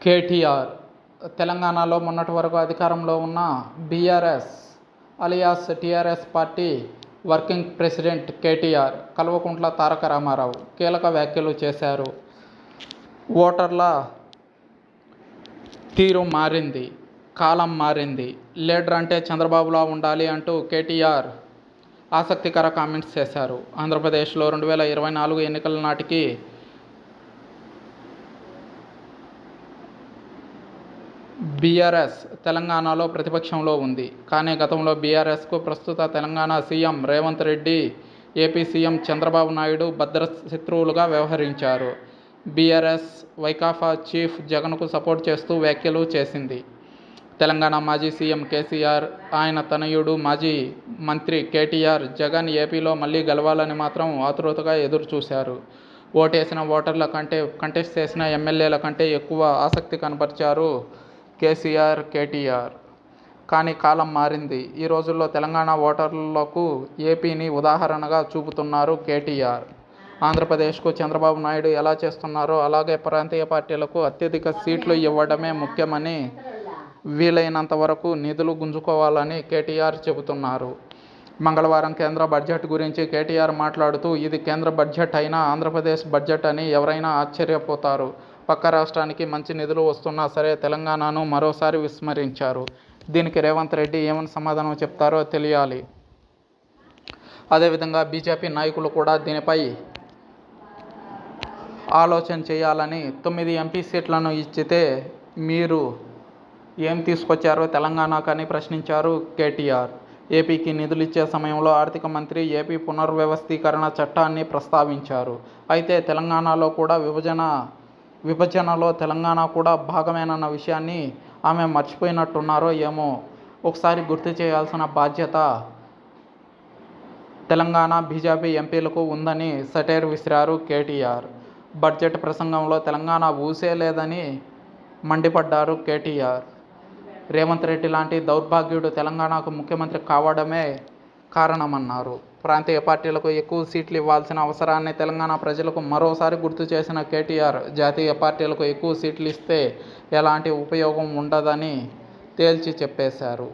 కేటీఆర్ తెలంగాణలో మొన్నటి వరకు అధికారంలో ఉన్న BRS alias TRS party working president KTR Kalvakuntla Taraka Ramarao కీలక వ్యాఖ్యలు చేశారు. ఓటర్ల తీరు మారింది, కాలం మారింది, లీడర్ అంటే చంద్రబాబులా ఉండాలి అంటూ కేటీఆర్ ఆసక్తికర కామెంట్స్ చేశారు. ఆంధ్రప్రదేశ్లో 2024 ఎన్నికల నాటికి బీఆర్ఎస్ తెలంగాణలో ప్రతిపక్షంలో ఉంది. కానీ గతంలో బీఆర్ఎస్కు ప్రస్తుత Telangana CM Revanth Reddy, AP CM Chandrababu Naidu భద్ర శత్రువులుగా వ్యవహరించారు. బీఆర్ఎస్ వైకాపా చీఫ్ జగన్కు సపోర్ట్ చేస్తూ వ్యాఖ్యలు చేసింది. తెలంగాణ మాజీ సీఎం కేసీఆర్, ఆయన తనయుడు మాజీ మంత్రి కేటీఆర్ జగన్ ఏపీలో మళ్లీ గెలవాలని మాత్రం ఆతృతగా ఎదురుచూశారు. ఓటేసిన ఓటర్ల కంటే, కంటెస్ట్ చేసిన ఎమ్మెల్యేల కంటే ఎక్కువ ఆసక్తి కనబరిచారు కేసీఆర్, కేటీఆర్. కానీ కాలం మారింది. ఈ రోజుల్లో తెలంగాణ ఓటర్లకు ఏపీని ఉదాహరణగా చూపుతున్నారు కేటీఆర్. ఆంధ్రప్రదేశ్కు చంద్రబాబు నాయుడు ఎలా చేస్తున్నారో అలాగే ప్రాంతీయ పార్టీలకు అత్యధిక సీట్లు ఇవ్వడమే ముఖ్యమని, వీలైనంత వరకు నిధులు గుంజుకోవాలని కేటీఆర్ చెబుతున్నారు. మంగళవారం కేంద్ర బడ్జెట్ గురించి కేటీఆర్ మాట్లాడుతూ, ఇది కేంద్ర బడ్జెట్ అయినా ఆంధ్రప్రదేశ్ బడ్జెట్ అని ఎవరైనా ఆశ్చర్యపోతారు. పక్క రాష్ట్రానికి మంచి నిధులు వస్తున్నా సరే తెలంగాణను మరోసారి విస్మరించారు. దీనికి రేవంత్ రెడ్డి ఏమని సమాధానం చెప్తారో తెలియాలి. అదేవిధంగా బీజేపీ నాయకులు కూడా దీనిపై ఆలోచన చేయాలని, 9 ఎంపీ సీట్లను ఇచ్చితే మీరు ఏం తీసుకొచ్చారో తెలంగాణకని ప్రశ్నించారు కేటీఆర్. ఏపీకి నిధులు ఇచ్చే సమయంలో ఆర్థిక మంత్రి ఏపీ పునర్వ్యవస్థీకరణ చట్టాన్ని ప్రస్తావించారు. అయితే తెలంగాణలో కూడా విభజనలో తెలంగాణ కూడా భాగమేనన్న విషయాన్ని ఆమె మర్చిపోయినట్టున్నారో ఏమో. ఒకసారి గుర్తు చేయాల్సిన బాధ్యత తెలంగాణ బీజేపీ ఎంపీలకు ఉందని సెటైర్ విసిరారు కేటీఆర్. బడ్జెట్ ప్రసంగంలో తెలంగాణ ఊసే లేదని మండిపడ్డారు కేటీఆర్. రేవంత్ రెడ్డి లాంటి దౌర్భాగ్యుడు తెలంగాణకు ముఖ్యమంత్రి కావడమే కారణమన్నారు. ప్రాంతీయ పార్టీలకు ఎక్కువ సీట్లు ఇవ్వాల్సిన అవసరాన్ని తెలంగాణ ప్రజలకు మరోసారి గుర్తు చేసిన కేటీఆర్, జాతీయ పార్టీలకు ఎక్కువ సీట్లు ఇస్తే ఎలాంటి ఉపయోగం ఉండదని తేల్చి చెప్పేశారు.